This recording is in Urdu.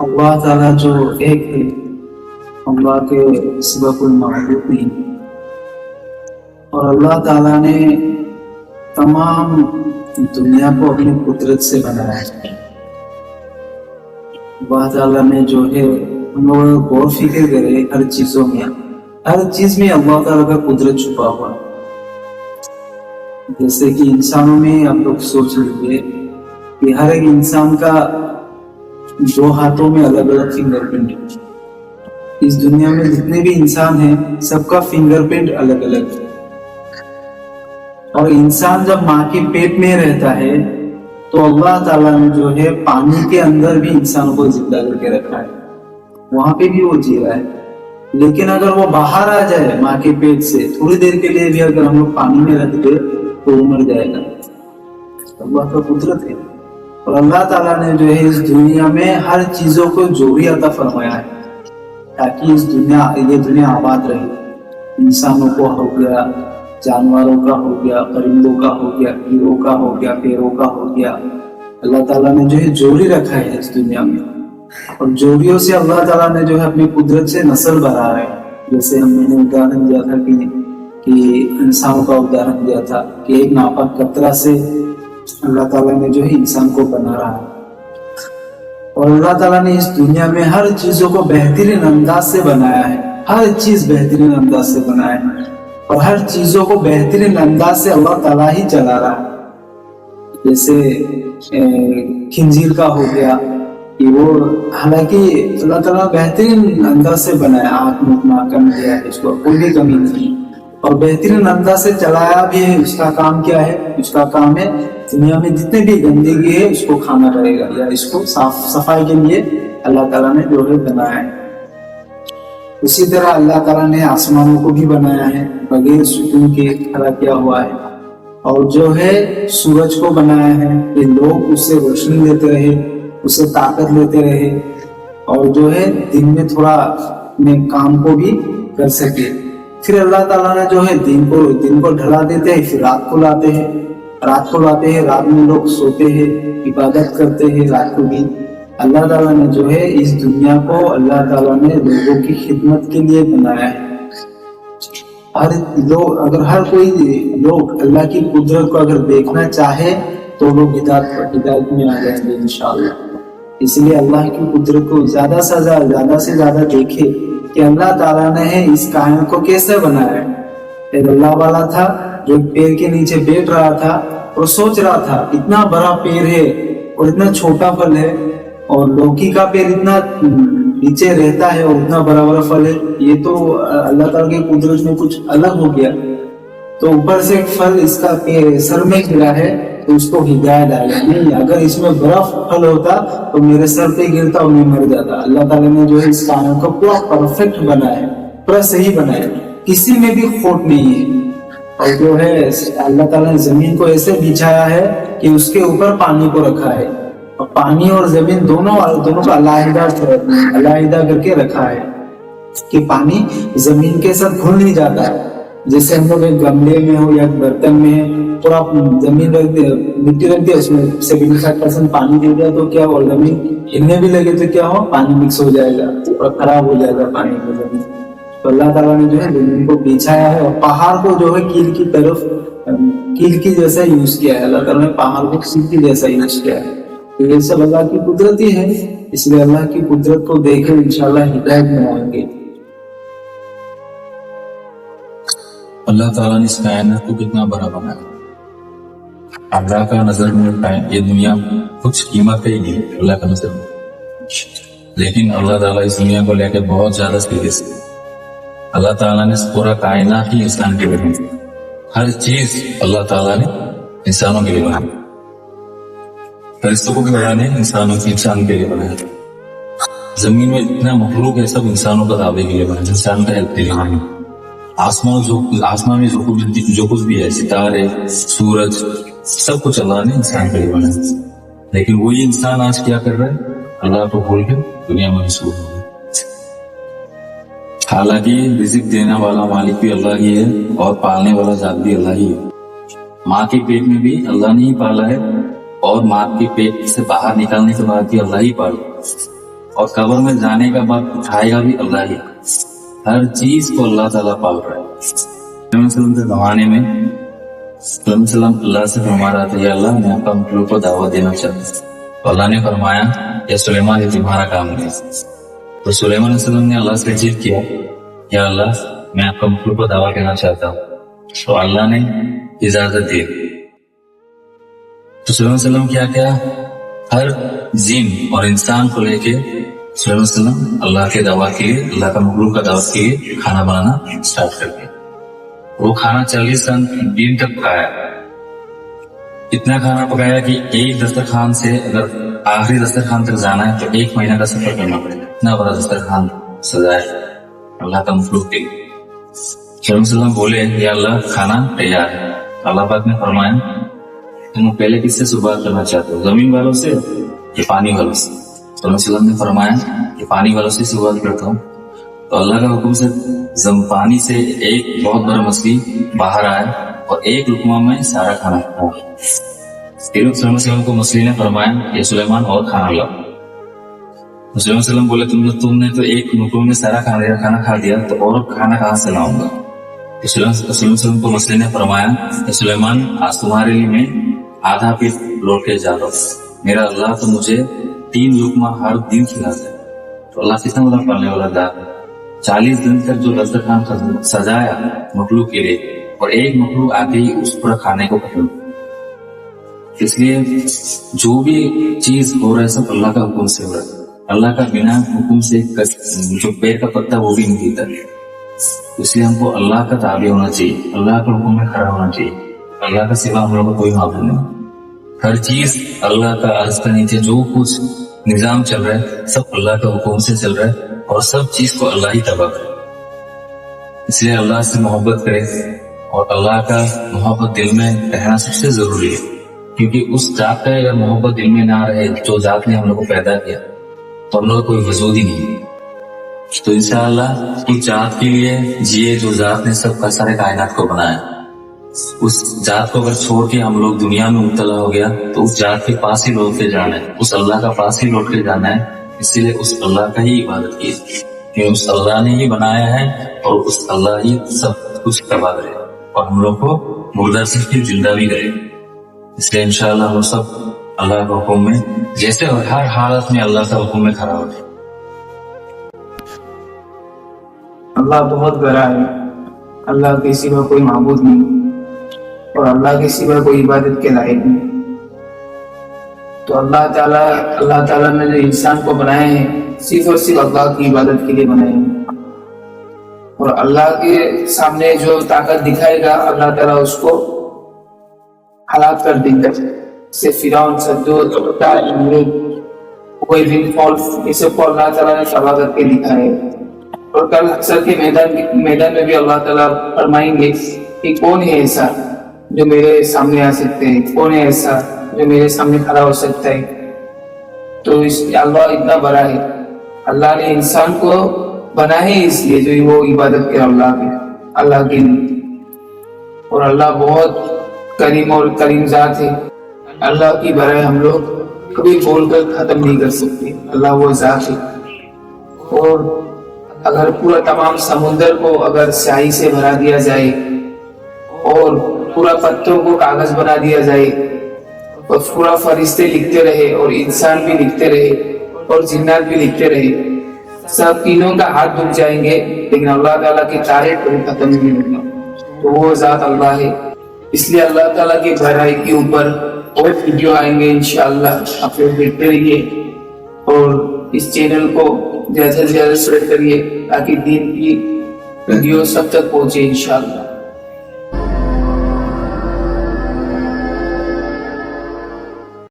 اللہ تعالیٰ جو ایک ہے، اللہ کے سوا کوئی معبود نہیں، اور اللہ تعالیٰ نے تمام دنیا کو اپنی قدرت سے بنایا ہے۔ اللہ تعالیٰ نے جو ہے ہم لوگ غور فکر کرے ہر چیزوں میں، ہر چیز میں اللہ تعالیٰ کا قدرت چھپا ہوا ہے۔ جیسے کہ انسانوں میں آپ لوگ سوچ لیجیے کہ ہر ایک انسان کا دو ہاتھوں میں الگ الگ فنگر پرنٹ ہے۔ اس دنیا میں جتنے بھی انسان ہیں سب کا فنگر پرنٹ الگ الگ ہے، اور انسان جب ماں کے پیٹ میں رہتا ہے تو اللہ تعالیٰ نے جو ہے پانی کے اندر بھی انسان کو زندہ کر کے رکھا ہے، وہاں پہ بھی وہ جی رہا ہے۔ لیکن اگر وہ باہر آ جائے ماں کے پیٹ سے تھوڑی دیر کے لیے بھی اگر ہم لوگ پانی میں رکھ دے تو وہ مر جائے گا۔ اللہ کا قدرت ہے، اور اللہ تعالیٰ نے جو ہے اس دنیا میں ہر چیزوں کو جوڑی عطا فرمایا ہے تاکہ یہ دنیا آباد رہے۔ انسانوں کو ہو گیا، جانوروں کا ہو گیا، پرندوں کا ہو گیا، کیڑوں کا ہو گیا، پیڑوں کا ہو گیا، اللہ تعالیٰ نے جو ہے جوڑی رکھا ہے اس دنیا میں، اور جوڑیوں سے اللہ تعالیٰ نے جو ہے اپنی قدرت سے نسل بڑھا ہے۔ جیسے میں نے ادھارن دیا تھا کہ انسانوں کا ادھارن دیا تھا کہ ایک ناپاک قطرہ سے اللہ تعالیٰ نے جو ہے انسان کو بنا رہا ہے، اور اللہ تعالیٰ نے اس دنیا میں ہر چیزوں کو بہترین انداز سے بنایا ہے، ہر چیز بہترین انداز سے بنایا ہے، اور ہر چیزوں کو بہترین انداز سے اللہ تعالیٰ ہی چلا رہا ہے۔ جیسے خنزیر کا ہو گیا کہ وہ حالانکہ اللہ تعالیٰ بہترین انداز سے بنایا، آنکھ منہ ناک دیا ہے، اس کو کوئی بھی کمی نہیں، اور بہترین انداز سے چلایا بھی ہے۔ اس کا کام کیا ہے؟ اس کا کام ہے دنیا میں جتنے بھی گندگی ہے اس کو کھانا پڑے گا، یا اس کو صاف صفائی کے لیے اللہ تعالیٰ نے جو ہے بنایا ہے۔ اسی طرح اللہ تعالیٰ نے آسمانوں کو بھی بنایا ہے، بغیر ستون کے کھڑا کیا ہوا ہے، اور جو ہے سورج کو بنایا ہے کہ لوگ اس سے روشنی لیتے رہے، اس سے طاقت لیتے رہے، اور جو ہے دن میں تھوڑا اپنے کام کو بھی کر سکے۔ پھر اللہ تعالیٰ نے جو ہے دن کو ڈھلا دیتے ہیں، پھر رات کو لاتے ہیں، رات میں لوگ سوتے ہیں، عبادت کرتے ہیں رات کو بھی۔ اللہ تعالیٰ نے جو ہے اس دنیا کو اللہ تعالیٰ نے لوگوں کی خدمت کے لیے بنایا ہے۔ ہر کوئی لوگ اللہ کی قدرت کو اگر دیکھنا چاہے تو لوگ ہدایت میں آ جائیں گے انشاءاللہ۔ اس لیے اللہ کی قدرت کو زیادہ سے زیادہ دیکھے کہ اللہ تعالیٰ نے اس کائنات کو کیسے بنایا ہے۔ ایک اللہ والا تھا جو پیڑ کے نیچے بیٹھ رہا تھا اور سوچ رہا تھا اتنا بڑا پیڑ ہے اور اتنا چھوٹا پھل ہے، اور لوکی کا پیڑ اتنا نیچے رہتا ہے اور اتنا بڑا بڑا پھل ہے، یہ تو اللہ تعالیٰ کی قدرت میں کچھ الگ ہو گیا۔ تو اوپر سے ایک پھل اس کا سر میں گرا ہے تو اس کو ہدایت آئی، نہیں اگر اس میں بڑا پھل ہوتا تو میرے سر پہ گرتا اور میں مر جاتا۔ اللہ تعالیٰ نے جو ہے اس کائنات کو پورا پرفیکٹ بنایا، پورا صحیح بنایا، کسی میں بھی کھوٹ نہیں ہے۔ اور جو ہے اللہ تعالیٰ نے زمین کو ایسے بچھایا ہے کہ اس کے اوپر پانی کو رکھا ہے، اور پانی اور زمین دونوں کا علیحدہ کر کے رکھا ہے کہ پانی زمین کے ساتھ گھل نہیں جاتا ہے۔ جیسے ہم لوگ ایک گملے میں ہو یا ایک برتن میں پورا زمین رکھ دے، مٹی رکھ دے، اس میں 75% پانی دے دیا تو کیا ہو، زمین ہلنے بھی لگے تو کیا ہو، پانی مکس ہو جائے گا اور خراب ہو جائے گا پانی میں زمین۔ تو اللہ تعالیٰ نے جو ہے زمین کو بچھایا ہے، اور پہاڑ کو جو ہے کیل کی جیسا یوز کیا ہے۔ اللہ تعالیٰ نے پہاڑ کو کیل کی جیسا یوز کیا ہے۔ تو یہ سب اللہ کی قدرت ہی ہے، اس لیے اللہ کی قدرت کو دیکھیں انشاءاللہ ہدایت میں آئیں گے۔ اللہ تعالیٰ نے اس کائنات کو کتنا بڑا بنایا۔ اللہ کا نظر میں یہ دنیا کچھ قیمت کا ہی نہیں اللہ کا نظر میں، لیکن اللہ تعالیٰ اس دنیا کو لے کے بہت زیادہ سیریس ہے۔ اللہ تعالیٰ نے پورا کائنات ہی انسان کے لیے بنائی، ہر چیز اللہ تعالیٰ نے انسانوں کے لیے بنائی، فرشتوں کو بھی بنانے انسان کے لیے بنایا۔ زمین میں اتنا مخلوق ہے سب انسانوں کا دعوے کے لیے بنا، انسان کا ہیلپ کے لیے بنا۔ آسمان میں جو کچھ بھی ہے، ستارے، سورج، سب کچھ اللہ نے انسان کے لیے بنایا، لیکن وہی انسان آج کیا کر رہا ہے، اللہ کو بھول کے دنیا میں مشغول ہو گیا۔ حالانکہ رزق دینے والا مالک بھی اللہ ہی ہے اور پالنے والا ذات بھی اللہ ہی ہے۔ ماں کے پیٹ میں بھی اللہ نے ہی پالا ہے، اور ماں کے پیٹ سے باہر نکالنے کے بعد بھی اللہ ہی پالا، اور قبر میں جانے کا بعد اٹھائے گا بھی اللہ ہی. ہر چیز کو اللہ تعالیٰ پال رہا ہے. وسلم کے زمانے میں وسلم اللہ سے فرما رہا تھا یا اللہ میں آپ کا مخلوق کو دعوت دینا چاہتا ہوں. تو اللہ نے فرمایا یا سلیمان یہ تمہارا کام نہیں. تو سلیمان علیہ السلام نے اللہ سے ضد کیا یا اللہ میں آپ کا مخلوق کو دعوت دینا چاہتا ہوں. تو اللہ نے اجازت دی. تو سلیمان علیہ السلام کیا ہر جن اور انسان کو لے کے سلیمان علیہ السلام اللہ کے دعوت کے لیے اللہ کا مخلوق کا دعوت کے لیے کھانا بنانا اسٹارٹ کر دیا. وہ کھانا 40 دن تک پکایا. اتنا کھانا پکایا کہ ایک دسترخوان سے اگر آخری دسترخوان تک جانا ہے تو 1 مہینہ کا سفر کرنا پڑے گا. اتنا بڑا دسترخوان سجایا اللہ کا مخلوق کے لیے. سلیمان علیہ السلام بولے یا اللہ کھانا تیار ہے. اللہ پاک نے فرمایا تم پہلے کس سے صبح کرنا چاہتے ہو, زمین والوں سے یا پانی والوں سے؟ سلیمان علیہ السلام نے فرمایا کہ پانی والوں سے صبح کرتا ہوں. تو اللہ کا حکم سے پانی سے ایک بہت بڑا مچھلی باہر آیا اور ایک لقمہ میں سارا کھانا کھایا. پھر سلیمان علیہ السلام کو مچھلی نے فرمایا کہ سلیمان اور کھانا لاؤ. سلیمان علیہ السلام بولے تم نے تو ایک لقمہ میں سارا کھانا کھا دیا تو اور کھانا کہاں سے لاؤں گا؟ سلیمان علیہ السلام کو مچھلی نے فرمایا کہ سلیمان آج تمہارے لیے میں آدھا پیس لوٹ کے جا رہا ہوں. میرا اللہ تو مجھے 3 لقمہ ہر دن کھلاتا ہے. تو اللہ کتنا بڑا پالنے والا ذات ہے. 40 دن تک جو دسترخوان سجایا مخلوق کے لیے اور ایک مخلوق آتے ہی اس پر کھانے کو ختم. اس لیے جو بھی چیز ہو رہا ہے سب اللہ کا حکم سے ہو رہا ہے. اللہ کا بنا حکم سے جو پیڑ کا پتا وہ بھی نہیں دیتا. اس لیے ہم کو اللہ کا تابع ہونا چاہیے, اللہ کے حکم میں کھڑا ہونا چاہیے. اللہ کا سوا ہم لوگوں کو کوئی معبود نہیں. ہر چیز اللہ کا عرض کا نیچے جو کچھ نظام چل رہا ہے سب اللہ کا حکم سے چل رہا ہے اور سب چیز کو اللہ ہی تباہ کرے. اس لیے اللہ سے محبت کرے اور اللہ کا محبت دل میں رہنا سب سے ضروری ہے. کیونکہ اس ذات کا اگر محبت دل میں نہ رہے جو ذات نے ہم لوگ کو پیدا کیا تو ہم لوگ کوئی وجود ہی نہیں. تو انشاءاللہ اس ذات کے لیے جیے جو ذات نے سب کا سارے کائنات کو بنایا. اس ذات کو اگر چھوڑ کے ہم لوگ دنیا میں مبتلا ہو گیا تو اس ذات کے پاس ہی لوٹ کے جانا ہے, اس اللہ کا پاس ہی لوٹ کے جانا ہے. اسی لیے اس اللہ کا ہی عبادت کی کہ اس اللہ نے ہی بنایا ہے اور اس اللہ ہی سب کچھ کروا رہے اور ہم لوگ کو مردہ سے پھر زندہ بھی کرے. اس لیے انشاءاللہ ہم سب اللہ کے حکم میں جیسے ہر حالت میں اللہ کا حکم میں کھڑا ہو جائے. اللہ بہت بڑا ہے. اللہ کے سوا کوئی معبود نہیں اور اللہ کے سوا کوئی عبادت کے لائق نہیں. تو اللہ تعالیٰ نے جو انسان کو بنائے ہیں صرف اور صرف اللہ کی عبادت کے لیے بنائے ہیں. اور اللہ کے سامنے جو طاقت دکھائے گا اللہ تعالیٰ اس کو ہلاک کر دیں گے. سے فرعون کوئی بھی فالس یہ سب کو اللہ تعالیٰ نے تباہ کر کے دکھائے. اور کل حشر کے میدان میں بھی اللہ تعالیٰ فرمائیں گے کہ کون ہے ایسا جو میرے سامنے آ سکتے ہیں, کون ہے ایسا جو میرے سامنے کھڑا ہو سکتا ہے. تو اللہ اتنا بڑا ہے. اللہ نے انسان کو بنا ہے اس لیے جو وہ عبادت کرے اللہ کے لیے. اور اللہ بہت کریم اور کریم ذات ہے. اللہ کی بڑائی ہم لوگ کبھی بول کر ختم نہیں کر سکتے. اللہ وہ ذات ہے. اور اگر پورا تمام سمندر کو اگر سیاہی سے بھرا دیا جائے اور پورا پتھروں کو کاغذ بنا دیا جائے اور پورا فرشتے لکھتے رہے اور انسان بھی لکھتے رہے اور جنات بھی لکھتے رہے, سب تینوں کا ہاتھ دھل جائیں گے لیکن اللہ تعالیٰ کے تارے کبھی ختم نہیں ہوگا. تو وہ ذات اللہ ہے. اس لیے اللہ تعالیٰ کی بڑائی کے اوپر اور ویڈیو آئیں گے انشاءاللہ. آپ لوگ دیکھتے رہیے اور اس چینل کو زیادہ سے زیادہ شیئر کریے تاکہ دین کی ویڈیو سب تک پہنچے انشاءاللہ.